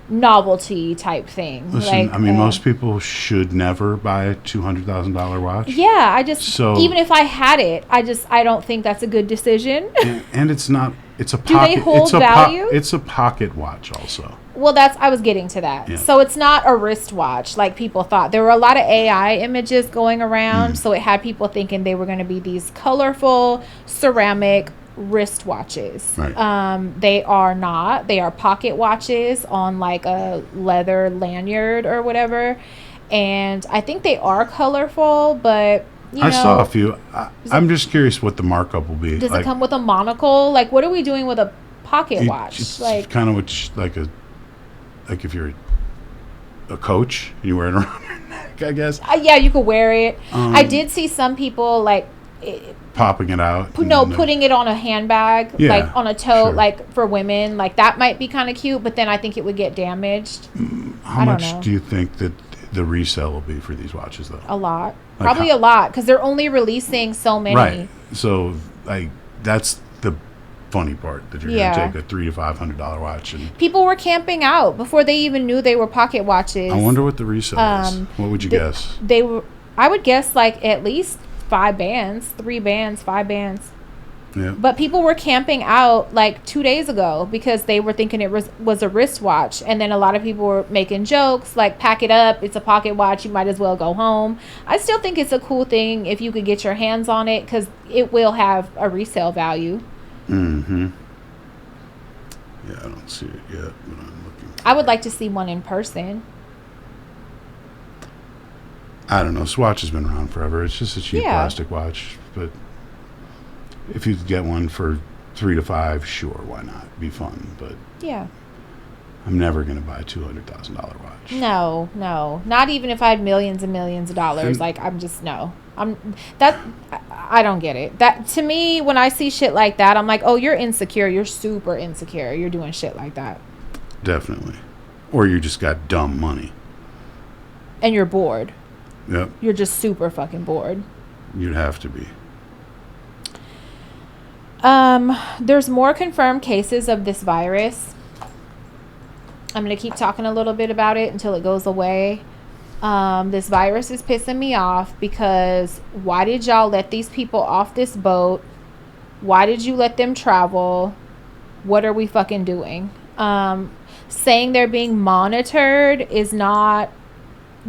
novelty type thing. Listen, I mean, most people should never buy a $200,000 watch. Yeah, even if I had it, I don't think that's a good decision. and it's not, it's a pocket. Do they hold value? It's a pocket watch also. Well, I was getting to that. Yeah. So it's not a wristwatch like people thought. There were a lot of AI images going around, so it had people thinking they were going to be these colorful ceramic wristwatches. Right. They are not. They are pocket watches on like a leather lanyard or whatever. And I think they are colorful, but I saw a few. I'm just curious what the markup will be. Does it come with a monocle? Like, what are we doing with a pocket watch? It's like kind of like if you're a coach and you wear it around your neck, I guess. Yeah, you could wear it. I did see some people like popping it out. Putting it on a handbag, like on a tote, sure. like for women. Like that might be kind of cute, but then I think it would get damaged. How much do you think that the resale will be for these watches, though? A lot. Probably a lot, because they're only releasing so many. Right. So, like, that's the funny part, that you're Yeah. going to take a $300 to $500 watch. And People were camping out before they even knew they were pocket watches. I wonder what the resale is. What would you guess? They were. I would guess like at least 5 bands, 3 bands, 5 bands. Yeah. But people were camping out like 2 days ago because they were thinking it was a wristwatch. And then a lot of people were making jokes like, pack it up. It's a pocket watch. You might as well go home. I still think it's a cool thing if you could get your hands on it because it will have a resale value. Mm-hmm. Yeah, I don't see it yet, but I'm looking. I would like to see one in person. I don't know. Swatch has been around forever. It's just a cheap plastic watch. But if you could get one for 3 to 5, sure, why not? Be fun. But yeah, I'm never going to buy a $200,000 watch. No. Not even if I had millions and millions of dollars. Like, I'm just, no. I don't get it. That, to me, when I see shit like that, I'm like, oh, you're insecure. You're super insecure. You're doing shit like that. Definitely. Or you just got dumb money. And you're bored. Yep. You're just super fucking bored. You'd have to be. There's more confirmed cases of this virus. I'm going to keep talking a little bit about it until it goes away. This virus is pissing me off because why did y'all let these people off this boat? Why did you let them travel? What are we fucking doing? Saying they're being monitored is not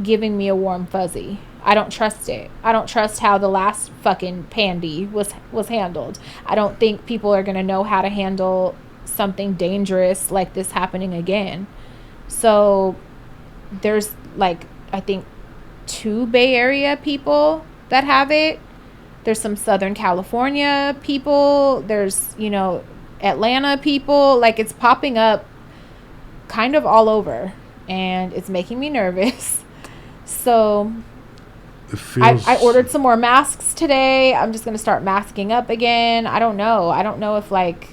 giving me a warm fuzzy. I don't trust it. I don't trust how the last fucking pandy was handled. I don't think people are going to know how to handle something dangerous like this happening again. So there's like, I think 2 Bay Area people that have it. There's some Southern California people. There's, Atlanta people. Like, it's popping up kind of all over, and it's making me nervous. So I ordered some more masks today. I'm just going to start masking up again. I don't know if like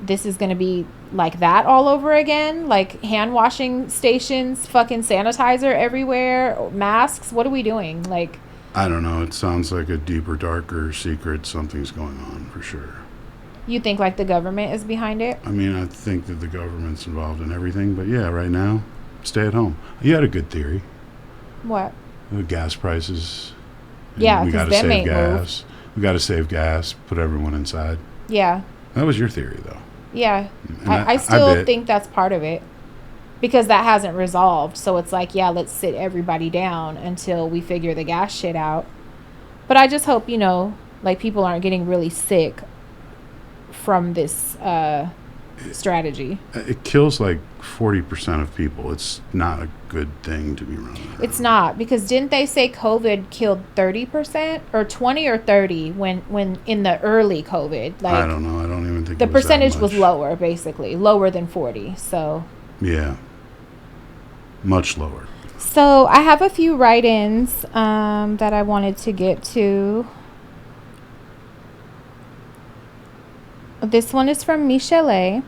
this is going to be like that all over again, like hand washing stations, fucking sanitizer everywhere, masks. What are we doing? Like, I don't know. It sounds like a deeper, darker secret. Something's going on for sure. You think like the government is behind it? I mean, I think that the government's involved in everything, but yeah, right now, stay at home. You had a good theory. What? The gas prices. Yeah, we got to them save ain't gas. We got to save gas. Put everyone inside. Yeah. That was your theory, though. Yeah. And I still think that's part of it because that hasn't resolved. So it's like, yeah, let's sit everybody down until we figure the gas shit out. But I just hope, like people aren't getting really sick from this strategy. It kills like 40% of people. It's not a good thing to be running around. It's not, because didn't they say COVID killed 30% or 20 or 30 when in the early COVID? Like, I don't know. I don't even think the it was percentage that was much. lower, basically lower than 40. So yeah, much lower. So I have a few write-ins that I wanted to get to. This one is from Michelle.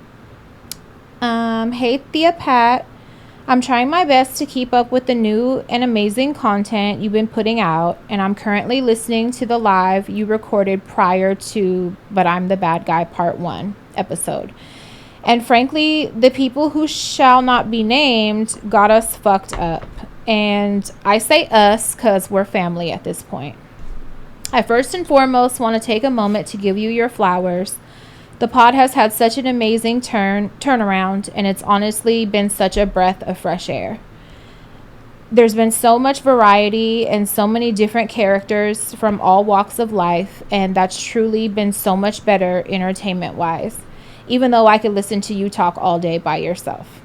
Hey, Thea Pat. I'm trying my best to keep up with the new and amazing content you've been putting out, and I'm currently listening to the live you recorded prior to But I'm the Bad Guy Part 1 episode. And frankly, the people who shall not be named got us fucked up. And I say us because we're family at this point. I first and foremost want to take a moment to give you your flowers. The pod has had such an amazing turnaround, and it's honestly been such a breath of fresh air. There's been so much variety and so many different characters from all walks of life, and that's truly been so much better entertainment-wise, even though I could listen to you talk all day by yourself.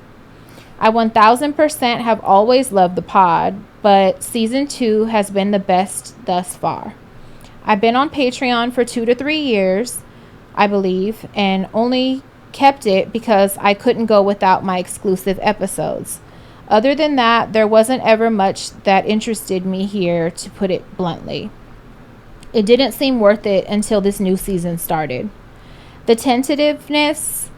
I 1000% have always loved the pod, but season 2 has been the best thus far. I've been on Patreon for 2 to 3 years, I believe, and only kept it because I couldn't go without my exclusive episodes. Other than that, there wasn't ever much that interested me here, to put it bluntly. It didn't seem worth it until this new season started. The tentativeness,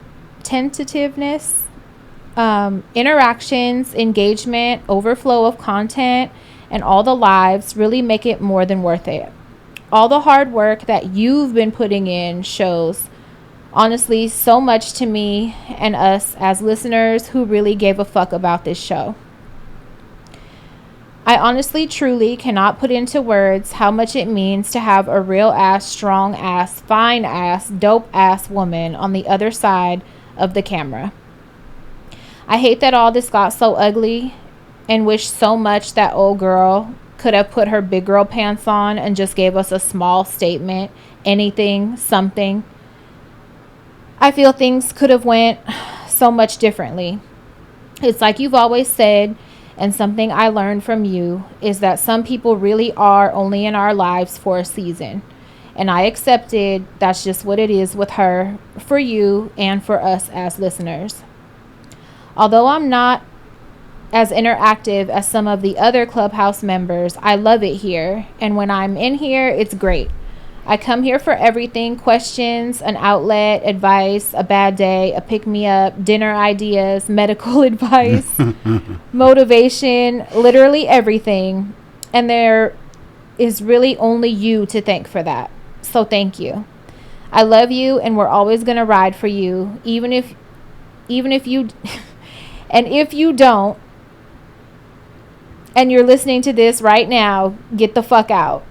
interactions, engagement, overflow of content, and all the lives really make it more than worth it. All the hard work that you've been putting in shows Honestly, so much to me and us as listeners who really gave a fuck about this show. I honestly, truly cannot put into words how much it means to have a real ass, strong ass, fine ass, dope ass woman on the other side of the camera. I hate that all this got so ugly and wish so much that old girl could have put her big girl pants on and just gave us a small statement, anything, something. I feel things could have went so much differently. It's like you've always said, and something I learned from you is that some people really are only in our lives for a season. And I accepted that's just what it is with her, for you, and for us as listeners. Although I'm not as interactive as some of the other Clubhouse members, I love it here. And when I'm in here, it's great. I come here for everything: questions, an outlet, advice, a bad day, a pick-me-up, dinner ideas, medical advice, motivation, literally everything. And there is really only you to thank for that. So thank you. I love you, and we're always going to ride for you, even if you and if you don't, and you're listening to this right now, get the fuck out.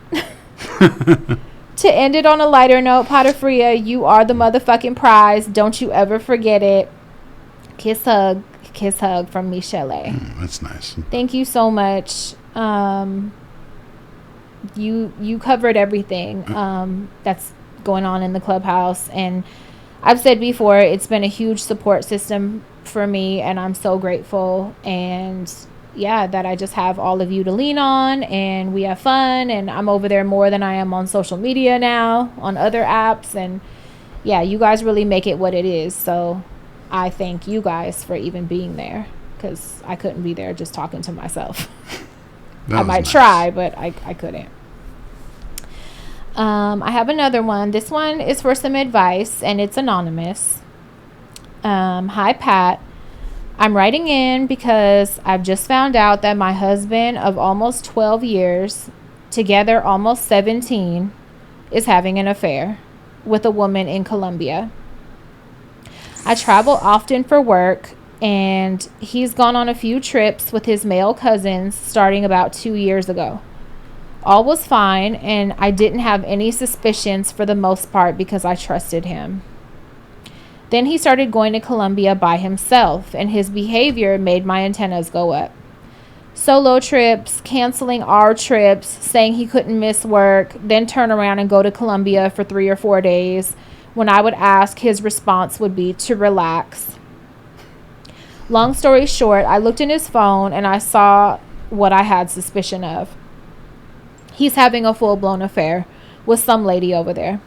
To end it on a lighter note, Potter Fria, you are the motherfucking prize. Don't you ever forget it. Kiss hug from Michelle. That's nice. Thank you so much. You covered everything that's going on in the Clubhouse, and I've said before, it's been a huge support system for me, and I'm so grateful. And yeah, that I just have all of you to lean on, and we have fun, and I'm over there more than I am on social media now, on other apps. And yeah, you guys really make it what it is. So I thank you guys for even being there, because I couldn't be there just talking to myself. I might try, but I couldn't. I have another one. This one is for some advice, and it's anonymous. Hi, Pat. I'm writing in because I've just found out that my husband of almost 12 years, together almost 17, is having an affair with a woman in Colombia. I travel often for work, and he's gone on a few trips with his male cousins starting about 2 years ago. All was fine, and I didn't have any suspicions for the most part because I trusted him. Then he started going to Colombia by himself, and his behavior made my antennas go up. Solo trips, canceling our trips, saying he couldn't miss work, then turn around and go to Colombia for 3 or 4 days. When I would ask, his response would be to relax. Long story short, I looked in his phone and I saw what I had suspicion of. He's having a full-blown affair with some lady over there.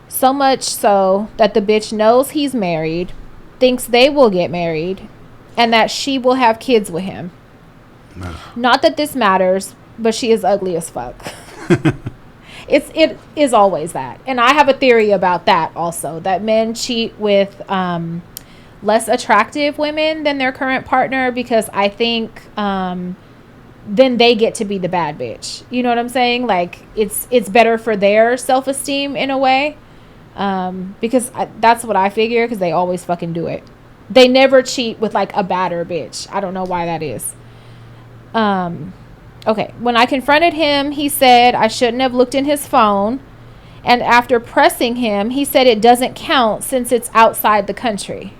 So much so that the bitch knows he's married, thinks they will get married, and that she will have kids with him. No. Not that this matters, but she is ugly as fuck. It is always that. And I have a theory about that also, that men cheat with less attractive women than their current partner, because I think then they get to be the bad bitch. You know what I'm saying? Like, it's better for their self-esteem in a way. Because that's what I figure, because they always fucking do it. They never cheat with like a badder bitch. I don't know why that is. Okay. When I confronted him, he said I shouldn't have looked in his phone. And after pressing him, he said it doesn't count since it's outside the country.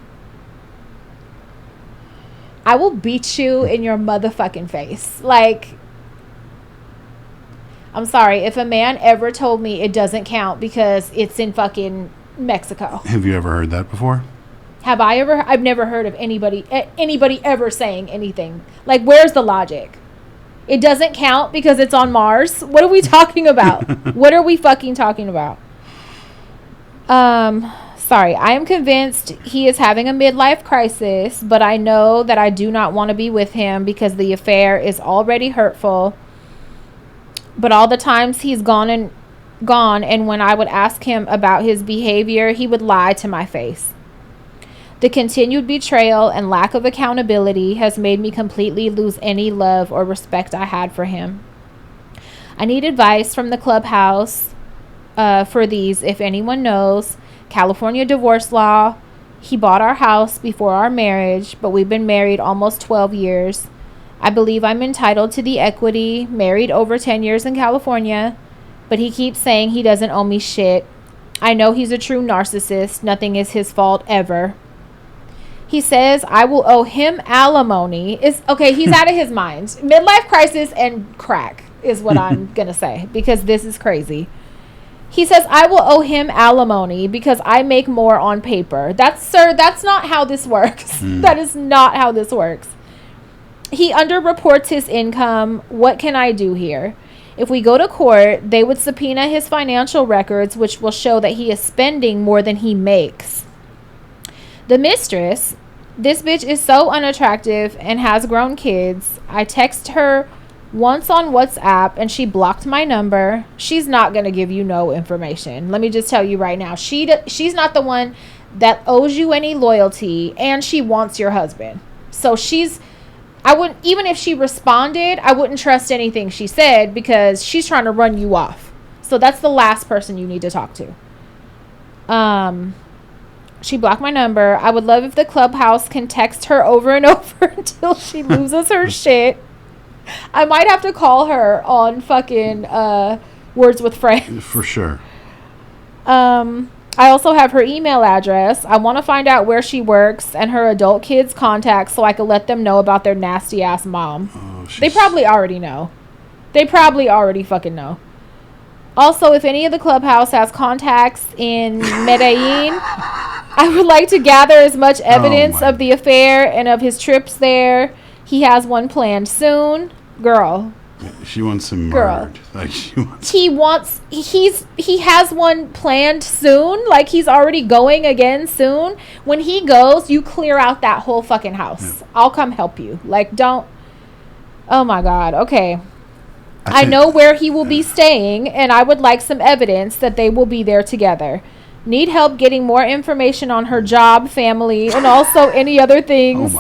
I will beat you in your motherfucking face. Like, I'm sorry, if a man ever told me it doesn't count because it's in fucking Mexico. Have you ever heard that before? Have I ever? I've never heard of anybody ever saying anything. Like, where's the logic? It doesn't count because it's on Mars? What are we talking about? What are we fucking talking about? Sorry, I am convinced he is having a midlife crisis, but I know that I do not want to be with him because the affair is already hurtful. But all the times he's gone, and when I would ask him about his behavior, he would lie to my face. The continued betrayal and lack of accountability has made me completely lose any love or respect I had for him. I need advice from the Clubhouse for these, if anyone knows. California divorce law. He bought our house before our marriage, but we've been married almost 12 years. I believe I'm entitled to the equity, married over 10 years in California, but he keeps saying he doesn't owe me shit. I know he's a true narcissist. Nothing is his fault ever. He says I will owe him alimony. Okay, he's out of his mind. Midlife crisis and crack is what I'm going to say, because this is crazy. He says I will owe him alimony because I make more on paper. That's not how this works. That is not how this works. He underreports his income. What can I do here? If we go to court, they would subpoena his financial records, which will show that he is spending more than he makes. The mistress, this bitch is so unattractive and has grown kids. I text her once on WhatsApp and she blocked my number. She's not going to give you no information. Let me just tell you right now. She's not the one that owes you any loyalty, and she wants your husband. So I wouldn't, even if she responded, I wouldn't trust anything she said, because she's trying to run you off. So that's the last person you need to talk to. She blocked my number. I would love if the clubhouse can text her over and over until she loses her shit. I might have to call her on fucking Words with Friends. For sure. I also have her email address. I want to find out where she works and her adult kids' contacts so I can let them know about their nasty ass mom. Oh, they probably already know. They probably already fucking know. Also, if any of the clubhouse has contacts in Medellin, I would like to gather as much evidence of the affair and of his trips there. He has one planned soon. Girl. She wants him murdered. Like he has one planned soon. Like, he's already going again soon. When he goes, you clear out that whole fucking house. Yeah. I'll come help you. Like, don't. Oh my God. Okay. I know where he will be staying, and I would like some evidence that they will be there together. Need help getting more information on her job, family, and also any other things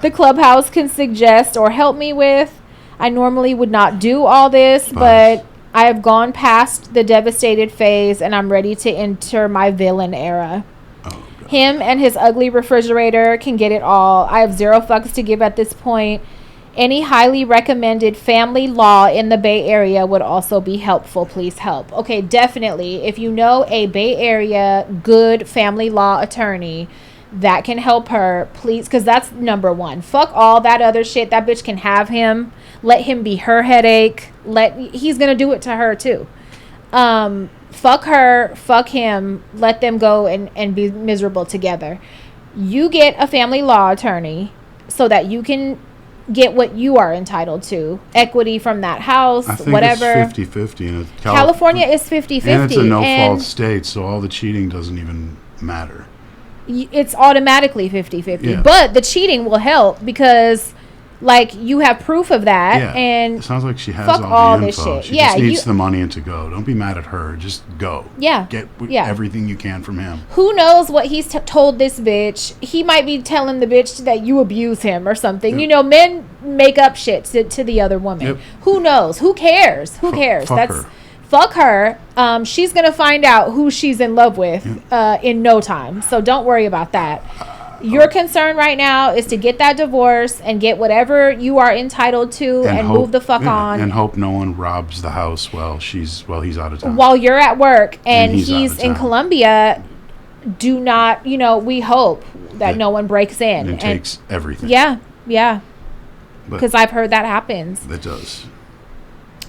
the clubhouse can suggest or help me with. I normally would not do all this, but I have gone past the devastated phase, and I'm ready to enter my villain era. Him and his ugly refrigerator can get it all. I have zero fucks to give at this point. Any highly recommended family law in the Bay Area would also be helpful. Please help. Okay, definitely. If you know a Bay Area good family law attorney that can help her, please, because that's number one. Fuck all that other shit. That bitch can have him. Let him be her headache. He's gonna do it to her too. Fuck her. Fuck him. Let them go and be miserable together. You get a family law attorney so that you can get what you are entitled to, equity from that house, I think whatever. It's 50-50. And California is 50-50. And it's a no-fault state, so all the cheating doesn't even matter. It's automatically 50-50. Yeah. But the cheating will help because, like, you have proof of that. Yeah. And it sounds like she has fuck all the this info. shit. She just needs the money and to go. Don't be mad at her. Just go. Yeah. Get everything you can from him. Who knows what he's told this bitch? He might be telling the bitch that you abuse him or something. Yep. You know, men make up shit to the other woman. Yep. Who knows? Who cares? Who cares? Fuck her. She's going to find out who she's in love with in no time. So don't worry about that. Your concern right now is to get that divorce and get whatever you are entitled to and move the fuck on. And hope no one robs the house while he's out of town. While you're at work and he's in Colombia, do not, we hope that no one breaks in. And takes everything. Yeah. Because I've heard that happens. It does.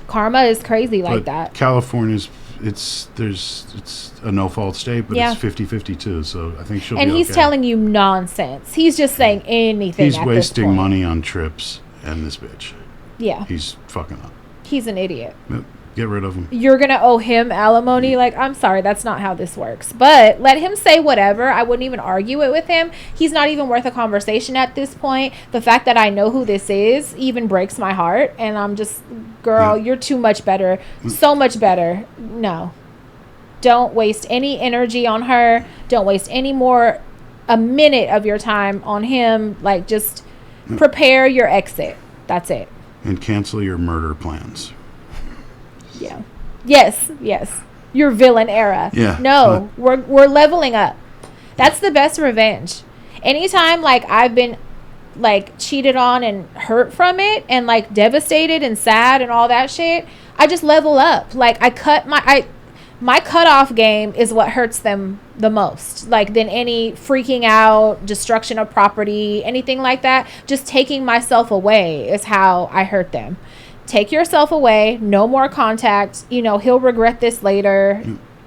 Karma is crazy like that. California's it's a no-fault state, but it's 50-50 too, so I think she'll be okay. And he's telling you nonsense. He's just saying anything. He's wasting money on trips and this bitch. Yeah. He's fucking up. He's an idiot. Yep. Get rid of him. You're going to owe him alimony? Like, I'm sorry, that's not how this works. But let him say whatever. I wouldn't even argue it with him. He's not even worth a conversation at this point. The fact that I know who this is even breaks my heart. And I'm just, girl, you're too much better. So much better. No. Don't waste any energy on her. Don't waste a minute of your time on him. Like, just prepare your exit. That's it. And cancel your murder plans. Yeah. Yes. your villain era. Yeah. No, we're leveling up. That's the best revenge. Anytime like I've been like cheated on and hurt from it and like devastated and sad and all that shit, I just level up. Like my cutoff game is what hurts them the most, like than any freaking out, destruction of property, anything like that. Just taking myself away is how I hurt them. Take yourself away, no more contact. You know, he'll regret this later.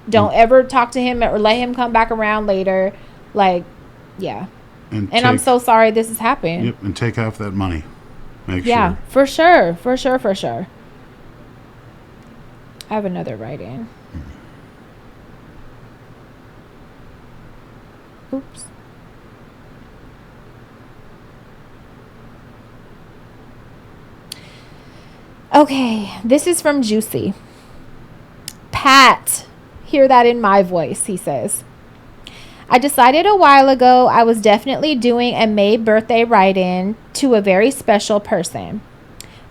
Don't ever talk to him or let him come back around later. Like, yeah. And I'm so sorry this has happened. Yep, and take off that money. Make yeah, sure. For sure. I have another write-in. Oops. Okay, this is from Juicy. Pat, hear that in my voice, he says. I decided a while ago I was definitely doing a May birthday write-in to a very special person.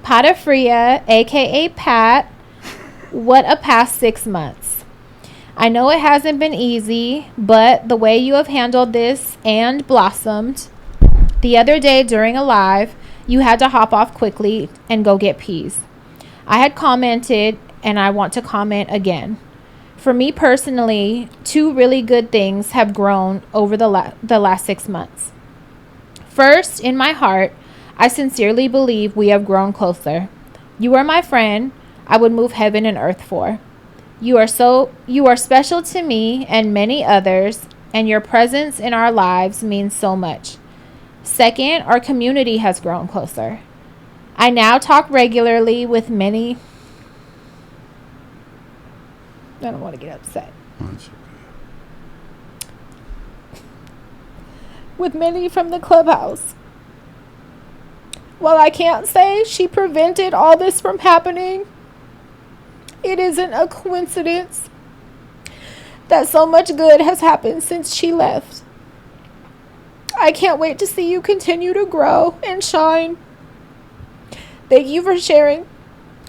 Pata Fria, aka Pat, what a past 6 months. I know it hasn't been easy, but the way you have handled this and blossomed. The other day during a live, you had to hop off quickly and go get peas. I had commented, and I want to comment again. For me personally, 2 really good things have grown over the last 6 months. First, in my heart, I sincerely believe we have grown closer. You are my friend I would move heaven and earth for. You are special to me and many others, and your presence in our lives means so much. Second, our community has grown closer. I now talk regularly with many. I don't want to get upset. That's okay. With many from the clubhouse. While I can't say she prevented all this from happening, it isn't a coincidence that so much good has happened since she left. I can't wait to see you continue to grow and shine. Thank you for sharing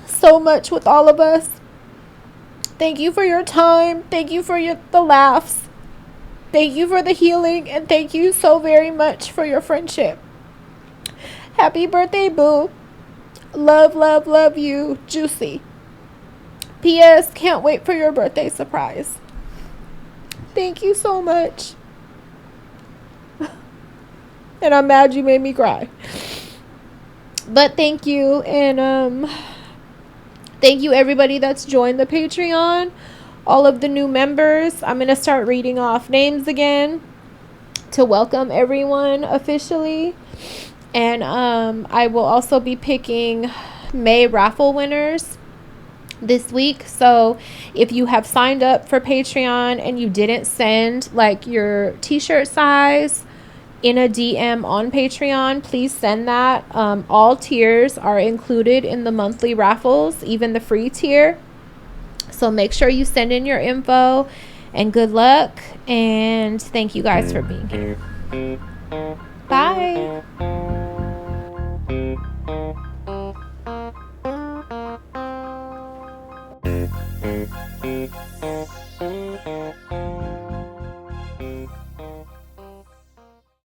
so much with all of us. Thank you for your time. Thank you for the laughs. Thank you for the healing. And thank you so very much for your friendship. Happy birthday, boo. Love, love, love you, Juicy. P.S. Can't wait for your birthday surprise. Thank you so much. And I'm mad you made me cry. But thank you. And thank you everybody that's joined the Patreon. All of the new members. I'm going to start reading off names again to welcome everyone officially. And I will also be picking May raffle winners this week. So if you have signed up for Patreon and you didn't send like your t-shirt size in a DM on Patreon, please send that. All tiers are included in the monthly raffles, even the free tier. So make sure you send in your info, and good luck, and thank you guys for being here. Bye.